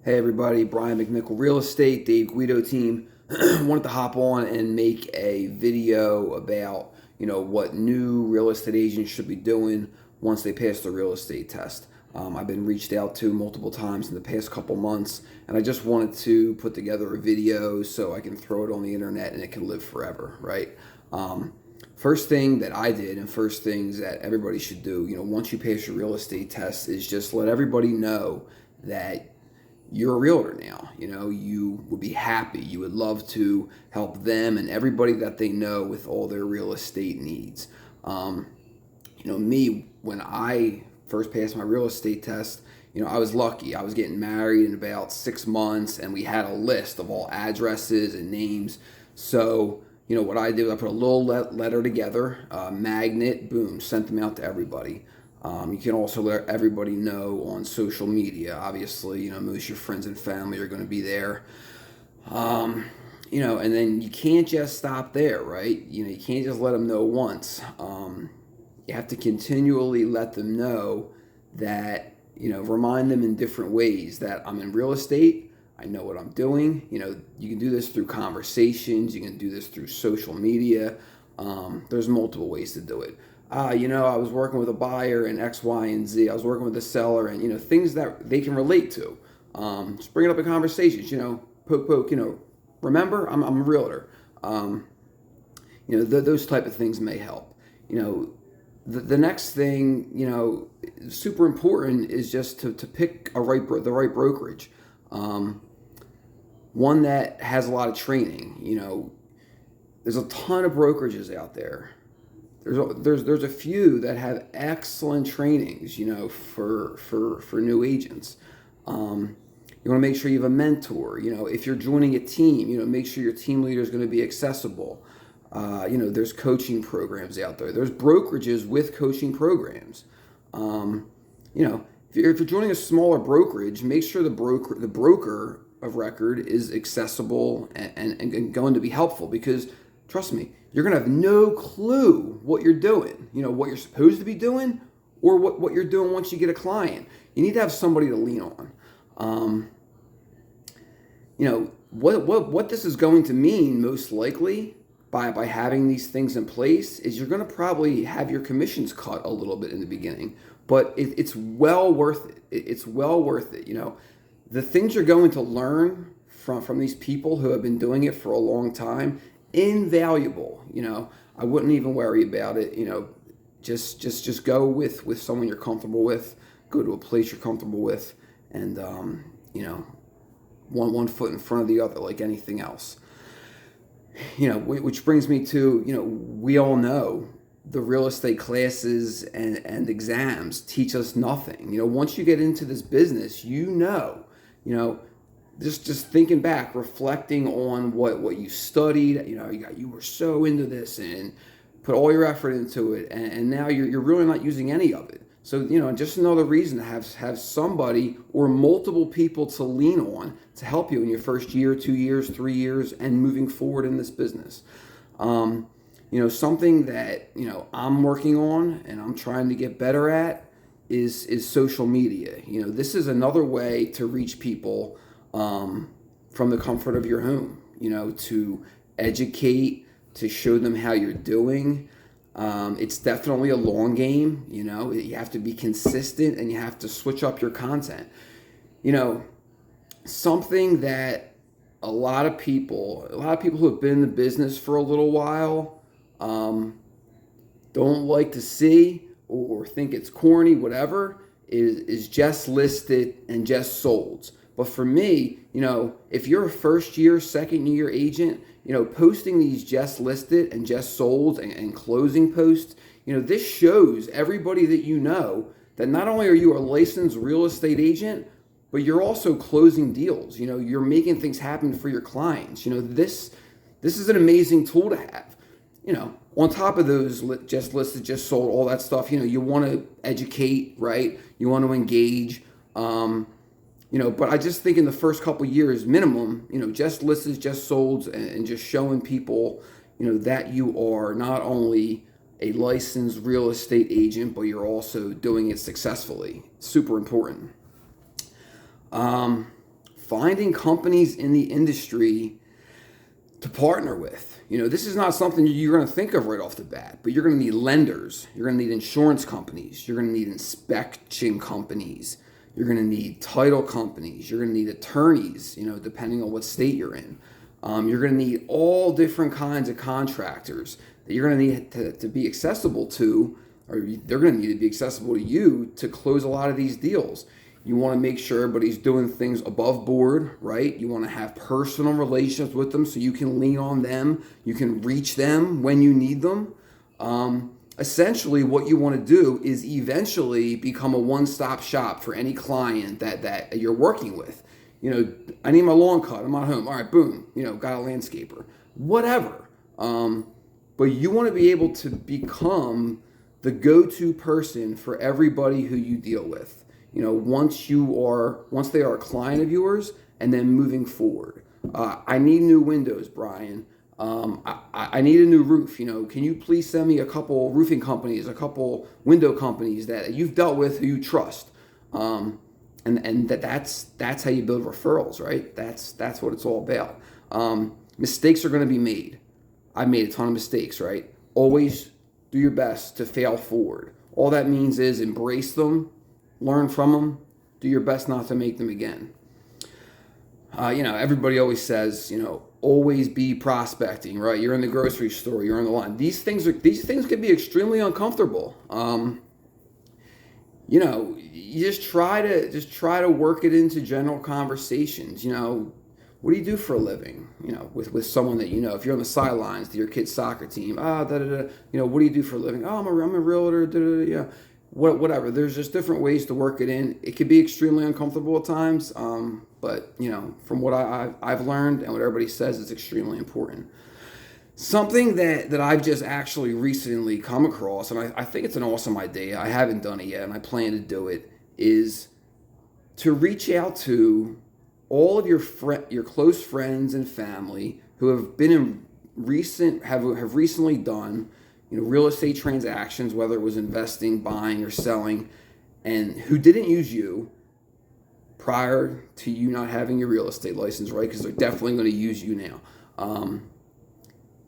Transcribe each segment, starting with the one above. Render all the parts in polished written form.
Hey everybody, Brian McNichol Real Estate, Dave Guido team. Wanted to hop on and make a video about, what new real estate agents should be doing once they pass the real estate test. I've been reached out to multiple times in the past couple months, and I just wanted to put together a video so I can throw it on the internet and it can live forever, right? First thing that I did, and first things that everybody should do, once you pass your real estate test, is just let everybody know that you're a realtor now. You would be happy. You would love to help them and everybody that they know with all their real estate needs. Me, when I first passed my real estate test, I was lucky. I was getting married in about 6 months, and we had a list of all addresses and names. So, what I did, I put a little letter together, magnet, boom, sent them out to everybody. You can also let everybody know on social media. Obviously, most of your friends and family are going to be there. And then you can't just stop there, right? You can't just let them know once. You have to continually let them know that, remind them in different ways that I'm in real estate. I know what I'm doing. You can do this through conversations. You can do this through social media. There's multiple ways to do it. I was working with a buyer and X, Y, and Z. I was working with a seller and, things that they can relate to. Just bring it up in conversations, poke, remember, I'm a realtor. Those type of things may help. The next thing, super important is just to pick the right brokerage. One that has a lot of training. There's a ton of brokerages out there. There's a few that have excellent trainings, for new agents. You want to make sure you have a mentor. If you're joining a team, make sure your team leader is going to be accessible. There's coaching programs out there. There's brokerages with coaching programs. If you're joining a smaller brokerage, make sure the broker of record is accessible and going to be helpful, because trust me, you're going to have no clue what you're doing, what you're supposed to be doing, or what you're doing once you get a client. You need to have somebody to lean on. What this is going to mean most likely by having these things in place is you're going to probably have your commissions cut a little bit in the beginning, but it's well worth it. It's well worth it. The things you're going to learn from these people who have been doing it for a long time, invaluable. I wouldn't even worry about it. Just go with someone you're comfortable with. Go to a place you're comfortable with, and one foot in front of the other, like anything else. Which brings me to, we all know the real estate classes and exams teach us nothing. Once you get into this business, just thinking back, reflecting on what you studied, you were so into this and put all your effort into it, and now you're really not using any of it. So, just another reason to have somebody or multiple people to lean on to help you in your first year, 2 years, 3 years, and moving forward in this business. Something that, I'm working on and I'm trying to get better at is social media. This is another way to reach people from the comfort of your home, to educate, to show them how you're doing. It's definitely a long game. You have to be consistent and you have to switch up your content. Something that a lot of people who have been in the business for a little while don't like to see or think it's corny, whatever, is just listed and just sold. But for me, if you're a first year, second year agent, posting these just listed and just sold and closing posts, this shows everybody that that not only are you a licensed real estate agent, but you're also closing deals. You're making things happen for your clients. This is an amazing tool to have. On top of those just listed, just sold, all that stuff, you want to educate, right? You want to engage. But I just think in the first couple years minimum, just listed, just sold, and just showing people, that you are not only a licensed real estate agent, but you're also doing it successfully. Super important. finding companies in the industry to partner with. This is not something you're going to think of right off the bat, but you're going to need lenders, you're going to need insurance companies, you're going to need inspection companies, you're going to need title companies, you're going to need attorneys, depending on what state you're in. You're going to need all different kinds of contractors that you're going to need to be accessible to, or they're going to need to be accessible to you to close a lot of these deals. You want to make sure everybody's doing things above board, right? You want to have personal relationships with them so you can lean on them. You can reach them when you need them. Essentially, what you want to do is eventually become a one-stop shop for any client that you're working with. I need my lawn cut. I'm not home. All right, boom. Got a landscaper. Whatever. But you want to be able to become the go-to person for everybody who you deal with. Once they are a client of yours, and then moving forward. I need new windows, Brian. I need a new roof. Can you please send me a couple roofing companies, a couple window companies that you've dealt with, who you trust? And that's how you build referrals, right? That's what it's all about. Mistakes are going to be made. I've made a ton of mistakes, right? Always do your best to fail forward. All that means is embrace them, learn from them, do your best not to make them again. Everybody always says, always be prospecting, right? You're in the grocery store, you're on the line. These things can be extremely uncomfortable. You just try to work it into general conversations. What do you do for a living? With someone that if you're on the sidelines to your kid's soccer team, what do you do for a living? Oh, I'm a realtor. Whatever. There's just different ways to work it in. It can be extremely uncomfortable at times, but from what I've learned and what everybody says, it's extremely important. Something that I've just actually recently come across, and I think it's an awesome idea. I haven't done it yet, and I plan to do it. Is to reach out to all of your close friends and family who have been in have recently done real estate transactions, whether it was investing, buying, or selling, and who didn't use you prior to you not having your real estate license, right? Because they're definitely going to use you now.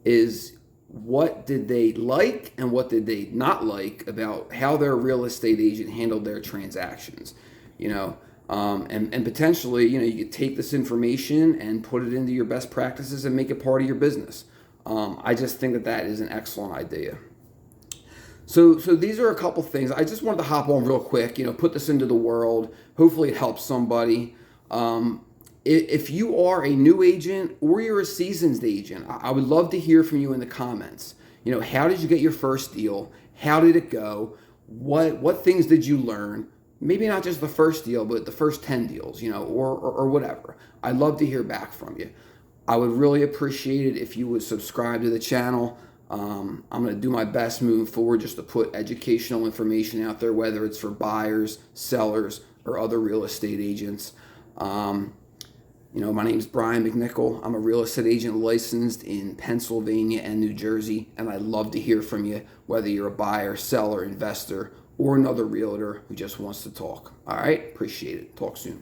Is what did they like and what did they not like about how their real estate agent handled their transactions? And potentially, you could take this information and put it into your best practices and make it part of your business. I just think that is an excellent idea. So these are a couple things. I just wanted to hop on real quick, put this into the world. Hopefully it helps somebody. If you are a new agent or you're a seasoned agent, I would love to hear from you in the comments. How did you get your first deal? How did it go? What things did you learn? Maybe not just the first deal, but the first 10 deals, or whatever. I'd love to hear back from you. I would really appreciate it if you would subscribe to the channel. I'm going to do my best moving forward just to put educational information out there, whether it's for buyers, sellers, or other real estate agents. My name is Brian McNichol. I'm a real estate agent licensed in Pennsylvania and New Jersey, and I'd love to hear from you, whether you're a buyer, seller, investor, or another realtor who just wants to talk. All right? Appreciate it. Talk soon.